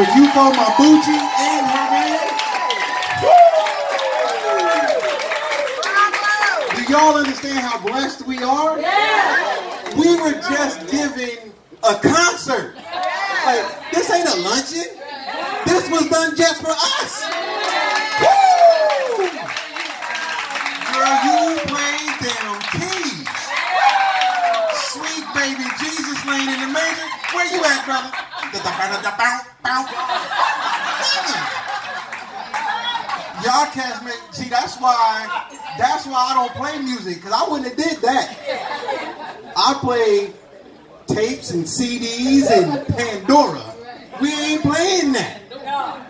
for Yufo Mabuchi and her band. Do y'all understand how blessed we are? Yeah. We were just giving a concert. Like, this ain't a luncheon. This was done just for us. Woo! Girl, you played them keys. Sweet baby Jesus laying in the manger. Where you at, brother? Y'all cats make, see, that's why I don't play music, because I wouldn't have did that. I play tapes and CDs and Pandora. We ain't playing that.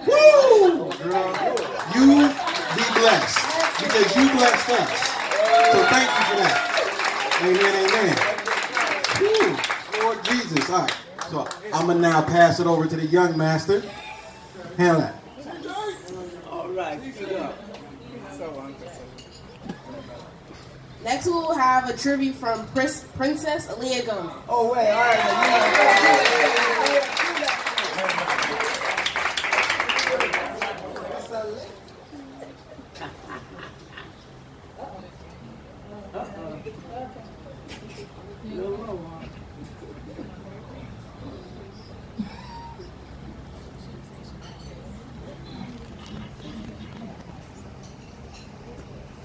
Woo! Girl, you be blessed, because you blessed us. So thank you for that. Amen, amen. Woo. Lord Jesus. All right. So I'm going to now pass it over to the young master. Handle that. All right. Next we will have a tribute from Princess Aaliyah Gomez. Oh, wait. All right.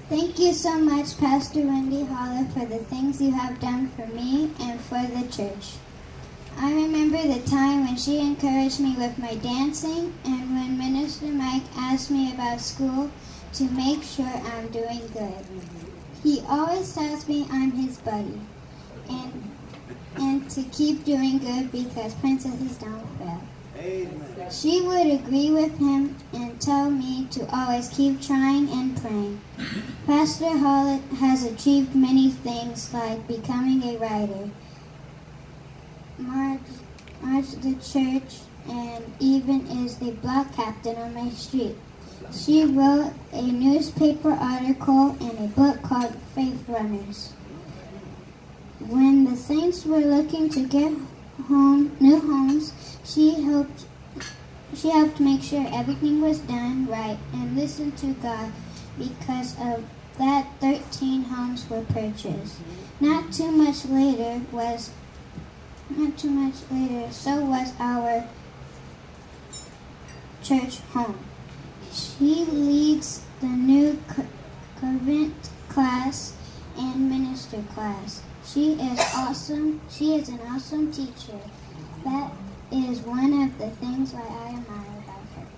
Thank you so much, Pastor Wendy Holler, for the things you have done for me and for the church. I remember the time when she encouraged me with my dancing and when Minister Mike asked me about school to make sure I'm doing good. He always tells me I'm his buddy and to keep doing good because princesses don't fail. Amen. She would agree with him and tell me to always keep trying and praying. Pastor Hollett has achieved many things like becoming a writer, marched the church, and even is the block captain on my street. She wrote a newspaper article and a book called Faith Runners. When the saints were looking to get new homes, she helped make sure everything was done right and listened to God. Because of that, 13 homes were purchased. Not too much later, so was our church home. She leads the new convent class and minister class. She is awesome. She is an awesome teacher. That is one of the things why I admire about her.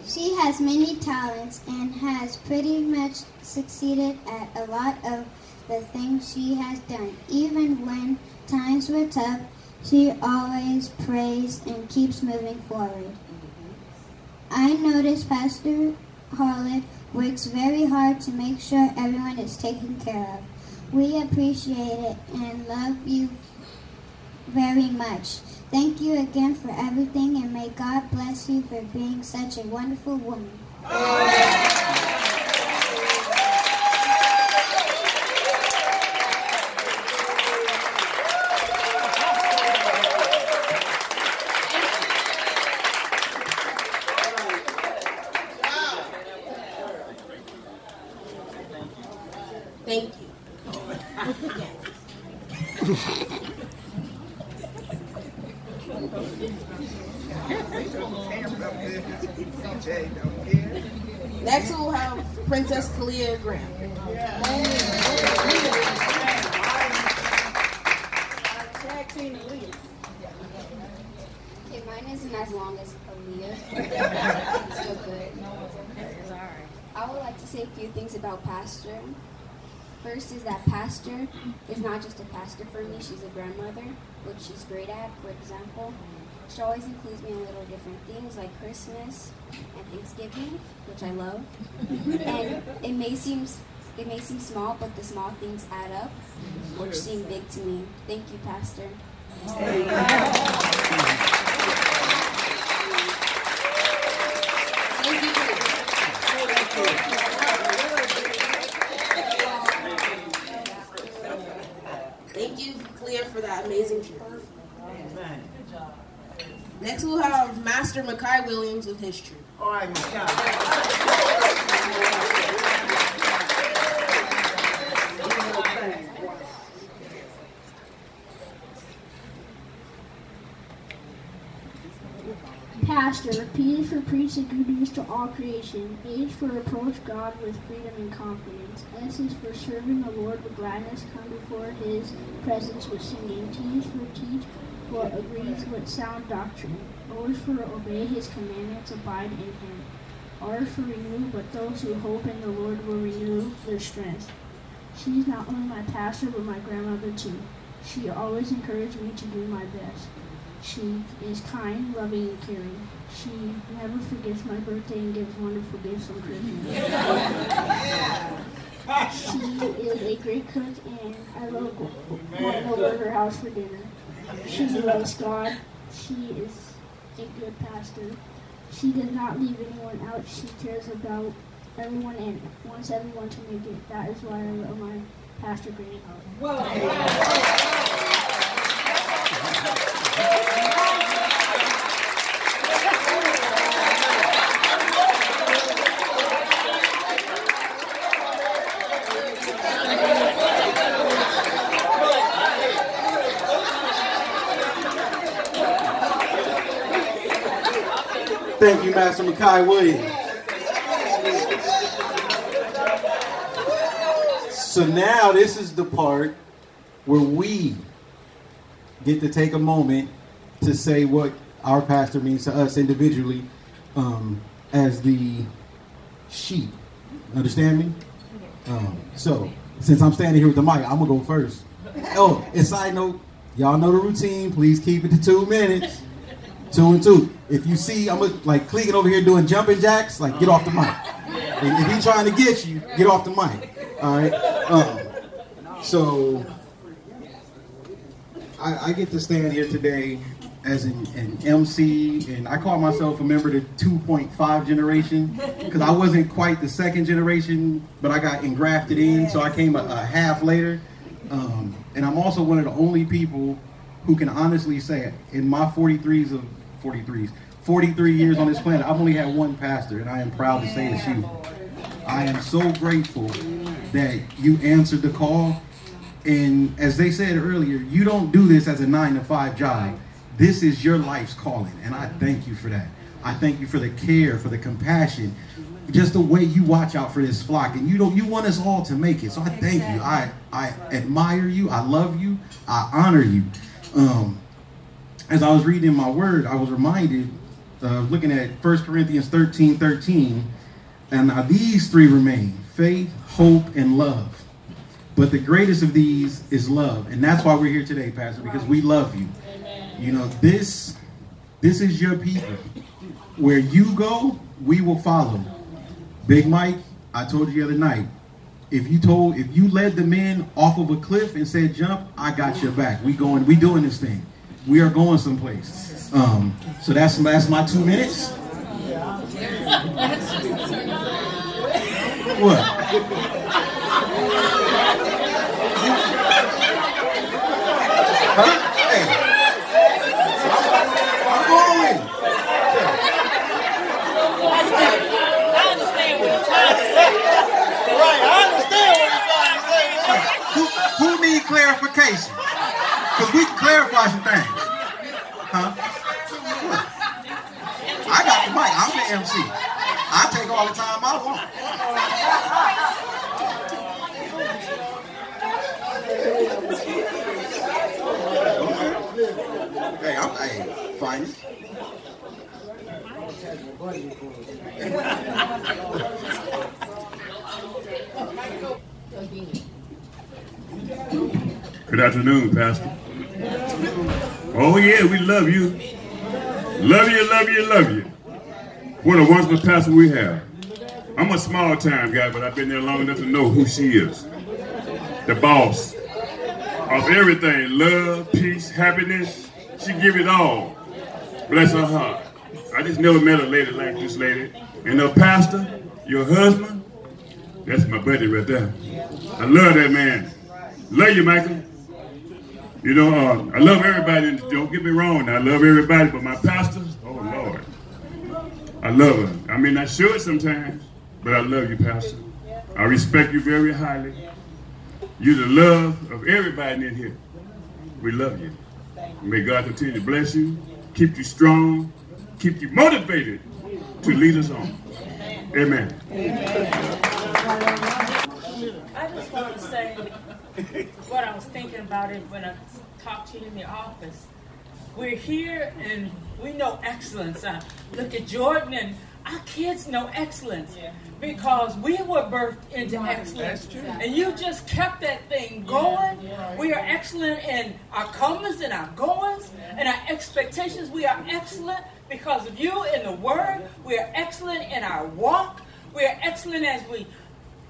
She has many talents and has pretty much succeeded at a lot of the things she has done. Even when times were tough, she always prays and keeps moving forward. I noticed Pastor Harlett works very hard to make sure everyone is taken care of. We appreciate it and love you very much. Thank you again for everything, and may God bless you for being such a wonderful woman. Thank you. Next we'll have Princess Kalia Graham. Okay, mine isn't as long as Aaliyah. So good. I would like to say a few things about Pastor. First is that Pastor is not just a pastor for me, she's a grandmother, which she's great at. For example, she always includes me in little different things like Christmas and Thanksgiving, which I love. And it may seem small, but the small things add up, which seem big to me. Thank you, Pastor. that amazing church. Next we'll have Master Makai Williams with history. All right, Makai. Pastor, P is for preach the good news to all creation. A is for approach God with freedom and confidence. S is for serving the Lord with gladness, come before his presence with singing. T is for teach what agrees with sound doctrine. O is for obey his commandments, abide in him. R is for renew, but those who hope in the Lord will renew their strength. She is not only my pastor, but my grandmother too. She always encouraged me to do my best. She is kind, loving, and caring. She never forgets my birthday and gives wonderful gifts on Christmas. She is a great cook, and I love going over to her house for dinner. She loves God. She is a good pastor. She does not leave anyone out. She cares about everyone and wants everyone to make it. That is why I love my pastor, Granny Howard. Thank you, Master Makai Williams. So now this is the part where we get to take a moment to say what our pastor means to us individually as the sheep. Understand me? So since I'm standing here with the mic, I'm going to go first. Oh, and side note, y'all know the routine. Please keep it to 2 minutes. 2 and 2. If you see, I'm like clicking over here doing jumping jacks, like get off the mic. If he's trying to get you, get off the mic. All right. So I get to stand here today as an MC, and I call myself a member of the 2.5 generation because I wasn't quite the second generation, but I got engrafted in, so I came a half later. And I'm also one of the only people who can honestly say, in my 43 years on this planet, I've only had one pastor, and I am proud to say it's you. I am so grateful that you answered the call. And as they said earlier, you don't do this as a 9-to-5 job. This is your life's calling, and I thank you for that. I thank you for the care, for the compassion, just the way you watch out for this flock. And you want us all to make it. So I thank you. I admire you. I love you. I honor you. As I was reading my word, I was reminded of looking at 1 Corinthians 13:13, and now these three remain: faith, hope, and love. But the greatest of these is love, and that's why we're here today, Pastor, because we love you. You know, this is your people. Where you go, we will follow. Big Mike, I told you the other night, if you led the men off of a cliff and said jump, I got your back. We doing this thing. We are going someplace. So that's my 2 minutes. What? Huh? Hey. I'm going. I understand what you're trying to say. Right, I understand what you're trying to say. Who need clarification? Because we can clarify some things. Huh? I got the mic. I'm the MC. I take all the time I want. Hey, fine. Good afternoon, Pastor. Oh yeah, we love you. Love you, love you, love you. What a wonderful pastor we have. I'm a small time guy, but I've been there long enough to know who she is. The boss of everything, love, peace, happiness. She give it all. Bless her heart. I just never met a lady like this lady. And her pastor, your husband, that's my buddy right there. I love that man. Love you, Michael. You know, I love everybody. Don't get me wrong. I love everybody, but my pastor, oh Lord, I love her. I mean, I should sometimes, but I love you, Pastor. I respect you very highly. You're the love of everybody in here. We love you. May God continue to bless you, keep you strong, keep you motivated to lead us on. Amen. I just want to say what I was thinking about it when I talked to you in the office. We're here and we know excellence. Look at Jordan, and our kids know excellence because we were birthed into excellence. And you just kept that thing going. We are excellent in our comings and our goings and our expectations. We are excellent because of you in the Word. We are excellent in our walk. We are excellent as we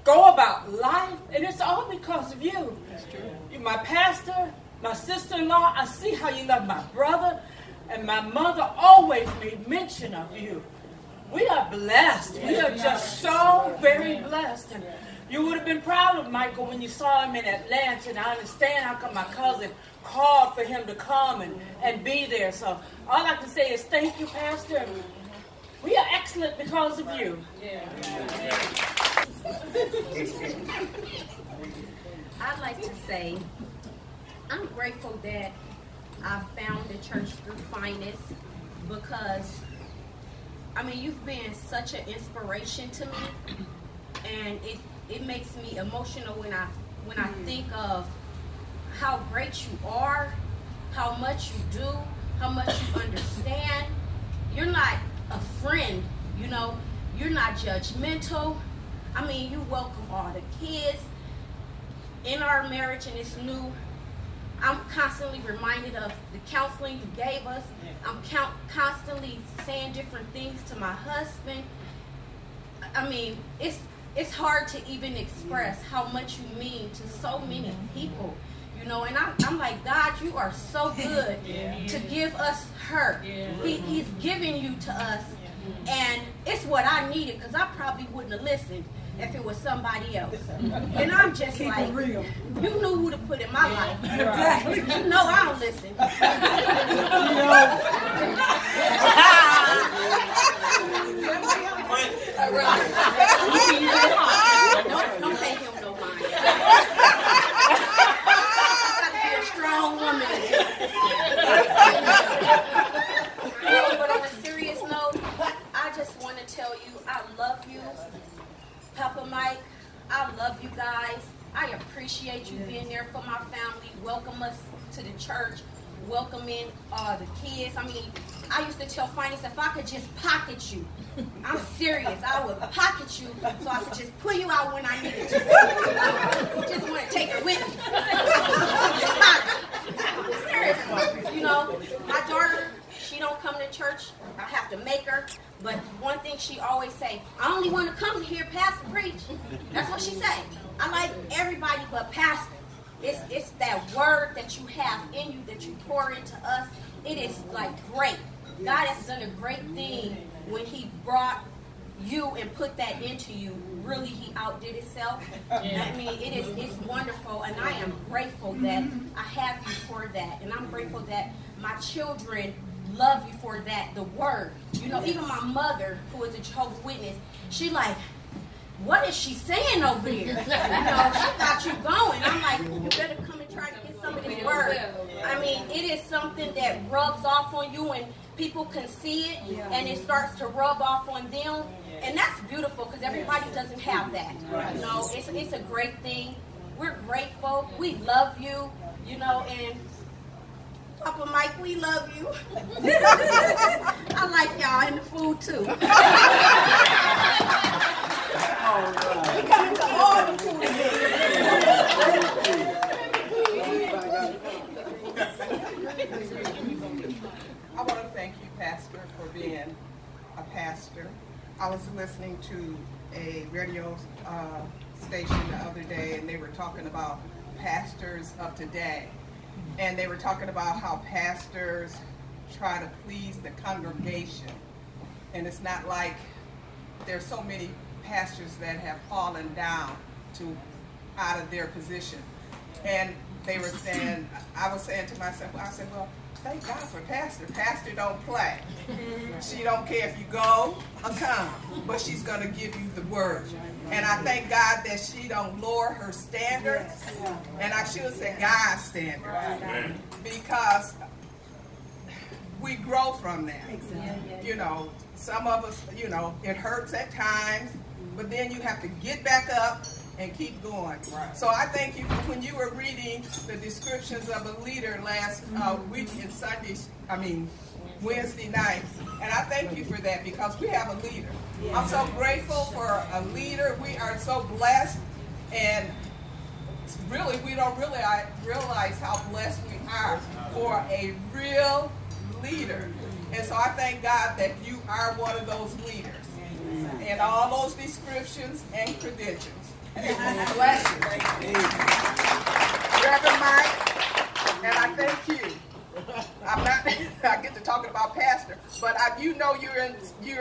go about life. And it's all because of you. You're my pastor, my sister-in-law. I see how you love my brother. And my mother always made mention of you. We are blessed. We are just so very blessed. And you would have been proud of Michael when you saw him in Atlanta. And I understand how come my cousin called for him to come and be there. So all I can say is thank you, Pastor. We are excellent because of you. I'd like to say I'm grateful that I found the church through Finest because, I mean, you've been such an inspiration to me, and it makes me emotional when I think of how great you are, how much you do, how much you understand. You're not a friend, you know. You're not judgmental. I mean, you welcome all the kids. In our marriage, and it's new, I'm constantly reminded of the counseling you gave us. I'm constantly saying different things to my husband. I mean, it's hard to even express how much you mean to so many people, you know. And I'm like, God, you are so good to give us her. He's giving you to us, and it's what I needed because I probably wouldn't have listened if it was somebody else. And I'm just keep like, real. You knew who to put in my life. Exactly. You know I don't listen. Don't pay him no mind. I've got to be a strong woman. But on a serious note, I just want to tell you I love you. Papa Mike, I love you guys. I appreciate you being there for my family. Welcome us to the church. Welcoming the kids. I mean, I used to tell Finance if I could just pocket you. I'm serious. I would pocket you so I could just pull you out when I needed to. Just want to take it with me. Seriously. You know, my daughter, she don't come to church. I have to make her. But one thing she always say, I only want to come to hear Pastor preach. That's what she say. I like everybody but Pastor. It's that word that you have in you that you pour into us. It is like great. God has done a great thing when he brought you and put that into you. Really, he outdid himself. I mean, it's wonderful, and I am grateful that I have you for that. And I'm grateful that my children love you for that, the word. You know, even my mother, who is a Jehovah's Witness, she like, what is she saying over there? You know, she got you going. I'm like, you better come and try to get some of this word. I mean, it is something that rubs off on you and people can see it and it starts to rub off on them. And that's beautiful because everybody doesn't have that. You know, it's a great thing. We're grateful. We love you, you know, and Papa Mike, we love you. I like y'all and the food too. We coming to all the food I want to thank you, Pastor, for being a pastor. I was listening to a radio station the other day, and they were talking about pastors of today. And they were talking about how pastors try to please the congregation. And it's not like there's so many pastors that have fallen down out of their position. And they were saying, I was saying to myself, I said, well, thank God for Pastor. Pastor don't play. She don't care if you go or come, but she's going to give you the word. And I thank God that she don't lower her standards, and I should say God's standards, because we grow from that. You know, some of us, you know, it hurts at times, but then you have to get back up and keep going. So I thank you for when you were reading the descriptions of a leader last week in Wednesday night, and I thank you for that, because we have a leader. I'm so grateful for a leader. We are so blessed, and really we don't really realize how blessed we are for a real leader. And so I thank God that you are one of those leaders, and all those descriptions and credentials. Bless you. Reverend Mike, and I thank you. I'm not, I get to talking about Pastor, but you know you're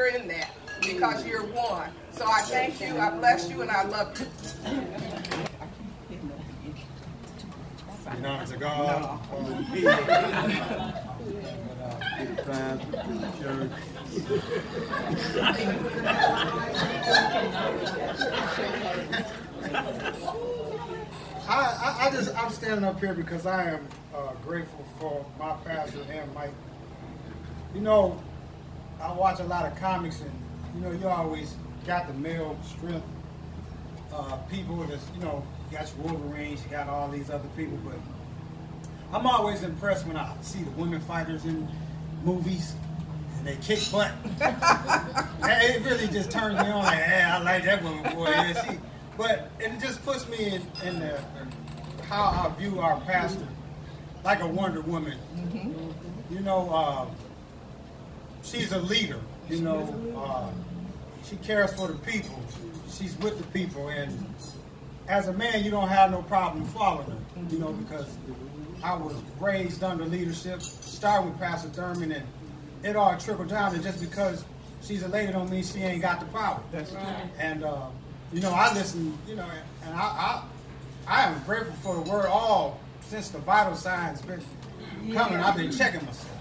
in that, because you're one. So I thank you, I bless you, and I love you. In honor to God, I'm standing up here because I am grateful for my pastor and Mike. You know, I watch a lot of comics, and you know, you always got the male strength people that's, you know, you got your Wolverines, you got all these other people, but I'm always impressed when I see the women fighters in movies and they kick butt. It really just turns me on, like, hey, I like that woman, boy. Yeah, she. But it just puts me in the, how I view our pastor, like a Wonder Woman. You know, she's a leader. You know, she cares for the people. She's with the people, and as a man, you don't have no problem following her. You know, because I was raised under leadership, started with Pastor Thurman, and it all trickled down. And just because she's a lady don't mean she ain't got the power. That's right. And you know, I listen. You know, and I am grateful for the word all since the vital signs been coming. I've been checking myself.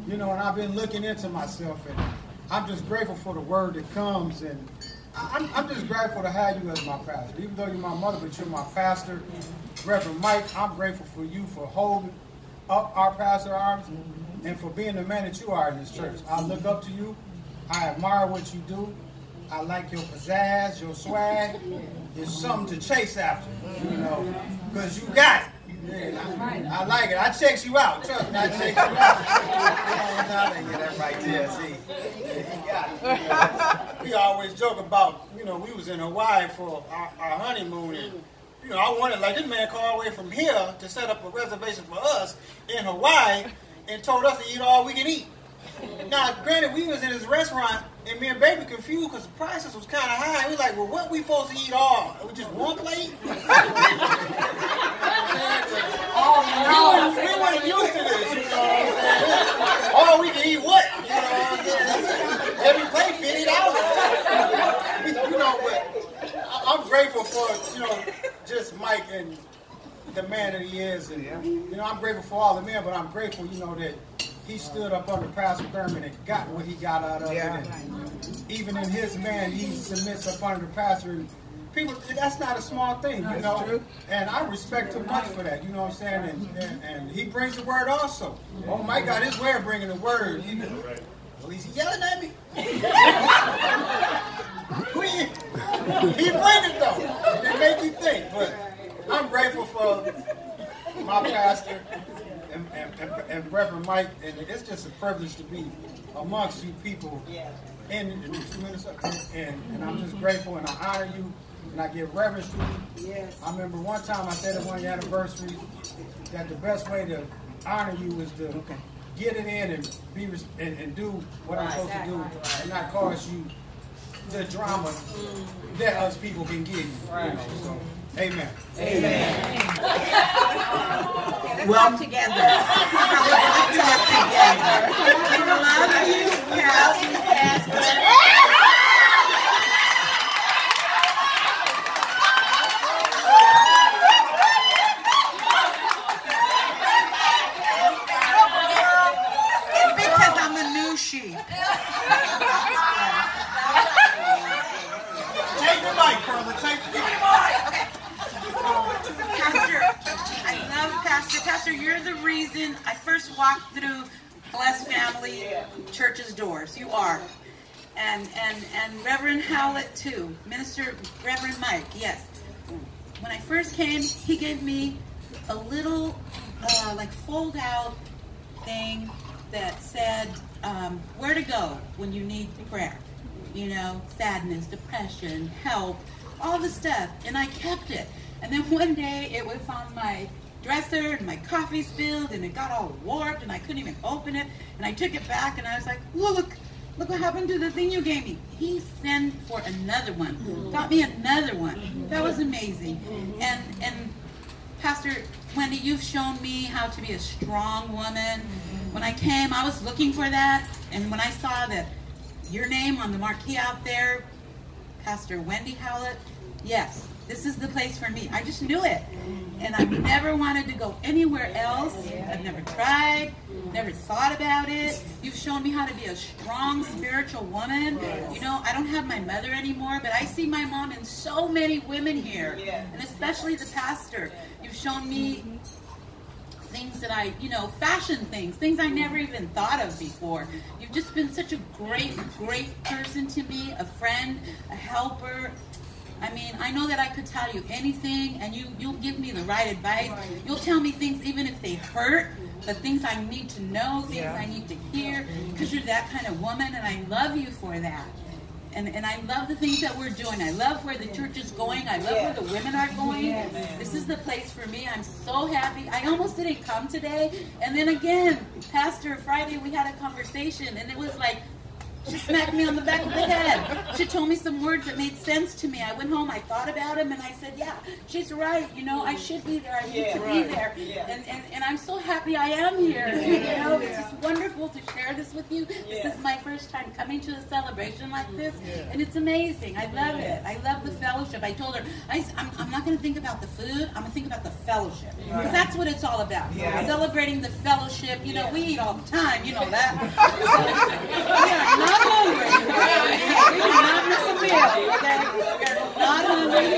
You know, and I've been looking into myself, and I'm just grateful for the word that comes. And I'm just grateful to have you as my pastor. Even though you're my mother, but you're my pastor. Reverend Mike, I'm grateful for you for holding up our pastor arms and for being the man that you are in this church. I look up to you. I admire what you do. I like your pizzazz, your swag. It's something to chase after, you know, because you got it. Yeah, I like it. I checks you out. Trust me, I checks you out. I didn't get that right there. See, yeah, you got it. We always joke about, you know, we was in Hawaii for our honeymoon, and you know, I wanted, like, this man called all the way from here to set up a reservation for us in Hawaii and told us to eat all we can eat. Now, granted, we was in his restaurant, and me and Baby confused because the prices was kind of high. We was like, well, what we supposed to eat all? We just one plate? We weren't used to this, you know what I'm saying? All we can eat what? You know what I'm saying? Every plate $50. You know, but I'm grateful for, you know, just Mike and the man that he is. And, you know, I'm grateful for all the men, but I'm grateful, you know, that he stood up under Pastor Thurman and got what he got out of it. And even in his man, he submits up under the pastor. And people, that's not a small thing, you know. True. And I respect him much for that, you know what I'm saying? And he brings the word also. Oh, Mike got his way of bringing the word. Well, he's yelling at me. He bring it though. It make you think. But I'm grateful for my pastor and Reverend Mike, and it's just a privilege to be amongst you people in 2 minutes, and I'm just grateful, and I honor you, and I give reverence to you. Yes. I remember one time I said at one of your anniversaries that the best way to honor you is to get it in and be and do what I'm supposed to do, and not cause you the drama that us people can give you. Right. You know, so. Amen. Amen. Well, together. Talk together. We love you, Pastor. sheep. Take the mic, brother. Take the mic. Okay. Pastor, I love Pastor. Pastor, you're the reason I first walked through Blessed Family Church's doors. You are. And Reverend Howlett too. Minister Reverend Mike, yes. When I first came, he gave me a little like fold out thing that said where to go when you need prayer. You know, sadness, depression, help, all the stuff. And I kept it. And then one day it was on my dresser and my coffee spilled and it got all warped and I couldn't even open it. And I took it back and I was like, look what happened to the thing you gave me. He sent for another one, got me another one. That was amazing. And Pastor Wendy, you've shown me how to be a strong woman. When I came, I was looking for that. And when I saw that your name on the marquee out there, Pastor Wendy Howlett, yes, this is the place for me. I just knew it. And I've never wanted to go anywhere else. I've never tried, never thought about it. You've shown me how to be a strong spiritual woman. You know, I don't have my mother anymore, but I see my mom in so many women here, and especially the pastor. You've shown me things that I, you know, fashion things I never even thought of before. You've just been such a great person to me, a friend, a helper. I mean, I know that I could tell you anything, and you'll give me the right advice. You'll tell me things even if they hurt, but things I need to know, things I need to hear, because you're that kind of woman, and I love you for that. And I love the things that we're doing. I love where the church is going. I love where the women are going. This is the place for me. I'm so happy. I almost didn't come today. And then again, Pastor, Friday we had a conversation, and it was like, she smacked me on the back of the head. She told me some words that made sense to me. I went home, I thought about him, and I said, yeah, she's right. You know, I should be there. I need to be there. And I'm so happy I am here. You know, it's just wonderful to share this with you. This is my first time coming to a celebration like this, and it's amazing. I love it. I love the fellowship. I told her, I'm not going to think about the food. I'm going to think about the fellowship. Because that's what it's all about. Celebrating the fellowship. You know, we eat all the time. You know that. We are not hungry. We do not miss a meal. Okay? We're not hungry.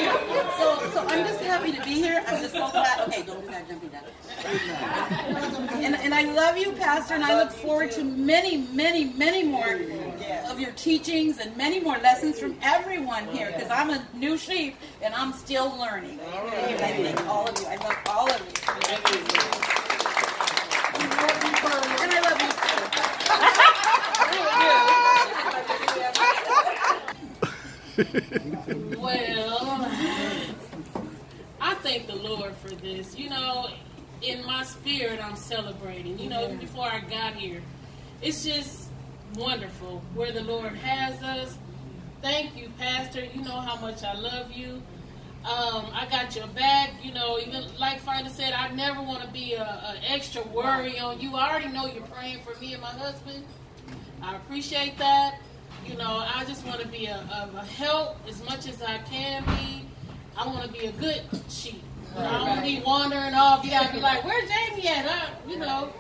So I'm just happy to be here. I'm just so glad. Okay, don't do that. Don't do that. And I love you, Pastor, and I look forward to many more of your teachings and many more lessons from everyone here, because I'm a new sheep and I'm still learning. And I thank all of you. I love all of you. And I love you too. Well, I thank the Lord for this. You know, in my spirit, I'm celebrating. You know, even before I got here, it's just wonderful where the Lord has us. Thank you, Pastor. You know how much I love you. I got your back. You know, even like Finder said, I never want to be an extra worry on you. I already know you're praying for me and my husband. I appreciate that. You know, I just want to be a help as much as I can be. I want to be a good sheep. I don't want to be wandering off. You got to be like, where's Jamie at? You know,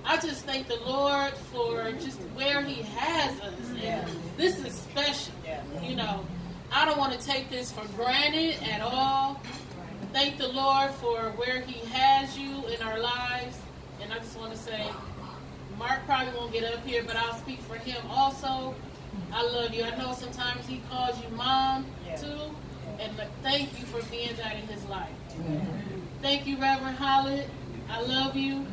I just thank the Lord for just where he has us. And this is special. You know, I don't want to take this for granted at all. Thank the Lord for where he has you in our lives. And I just want to say, Mark probably won't get up here, but I'll speak for him also. I love you. I know sometimes he calls you mom too. And thank you for being that in his life. Thank you, Reverend Howlett. I love you.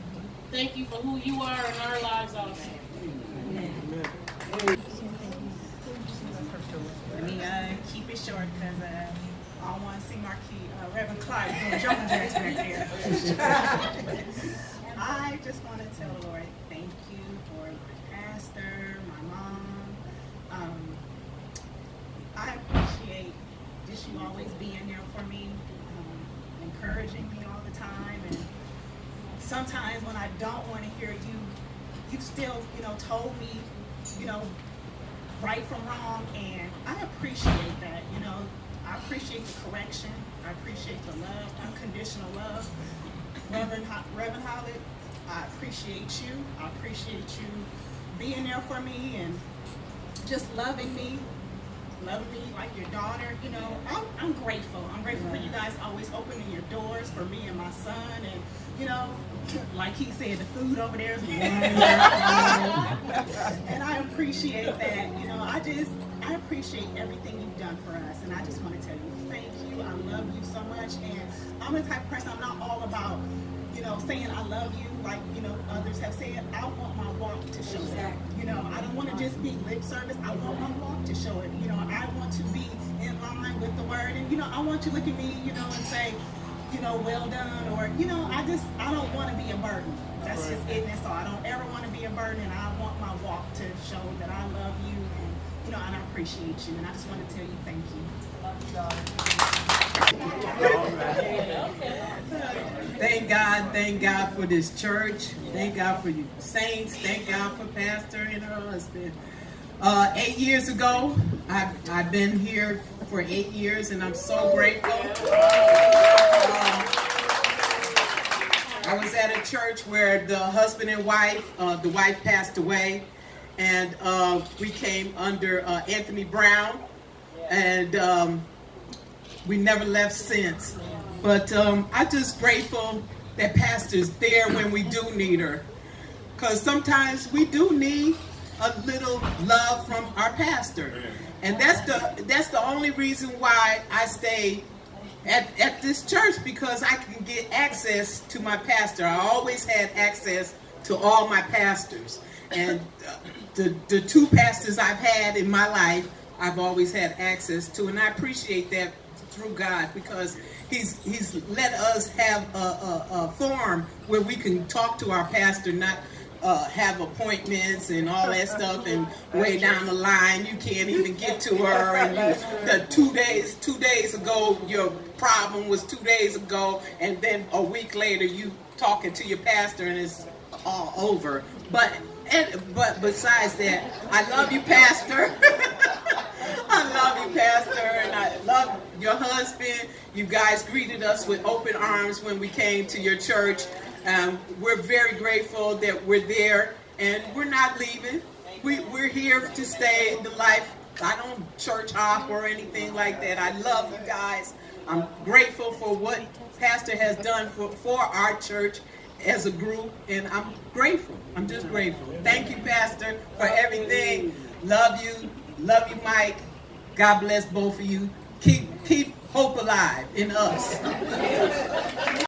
Thank you for who you are in our lives also. Let me keep it short because I don't want to see Marquis, Reverend Clyde doing jumping jacks back there. I just want to tell the Lord thank you for my pastor, my mom. I appreciate just you always being there for me, encouraging me all the time. And sometimes when I don't want to hear you, you still, you know, told me, you know, right from wrong, and I appreciate that. You know, I appreciate the correction. I appreciate the love, unconditional love. Reverend Howlett, I appreciate you. I appreciate you being there for me and just loving me like your daughter. You know, I'm grateful. I'm grateful for you guys always opening your doors for me and my son. And, you know, like he said, the food over there is wonderful. And I appreciate that. You know, I appreciate everything you've done for us. And I just want to tell you, thank you. I love you so much. And I'm the type of person, I'm not all about, you know, saying I love you like, you know, others have said. I want my walk to show that. You know, I don't want to just be lip service. I want my walk to show it. You know, I want to be in line with the word. And, you know, I want you to look at me, you know, and say, you know, well done. Or, you know, I don't want to be a burden. That's just it. And so I don't ever want to be a burden. And I want my walk to show that I love you. And, you know, and I appreciate you. And I just want to tell you thank you. Love you, darling. Thank God for this church. Thank God for you saints. Thank God for Pastor and her husband. 8 years ago, I've been here for 8 years, and I'm so grateful. I was at a church where the husband and wife, the wife passed away, and we came under Anthony Brown, and we never left since. But I'm just grateful that Pastor's there when we do need her. Because sometimes we do need a little love from our pastor. And that's the only reason why I stay at this church, because I can get access to my pastor. I always had access to all my pastors. And the two pastors I've had in my life, I've always had access to. And I appreciate that through God, because He's let us have a forum where we can talk to our pastor, not have appointments and all that stuff, and way down the line you can't even get to her, and the 2 days ago your problem was 2 days ago, and then a week later you talking to your pastor and it's all over. But besides that, I love you, Pastor. I love you, Pastor, and I love your husband. You guys greeted us with open arms when we came to your church. We're very grateful that we're there, and we're not leaving. We're here to stay the life. I don't church hop or anything like that. I love you guys. I'm grateful for what Pastor has done for our church as a group, and I'm grateful. I'm just grateful. Thank you, Pastor, for everything. Love you. Love you, Mike. God bless both of you. Keep hope alive in us.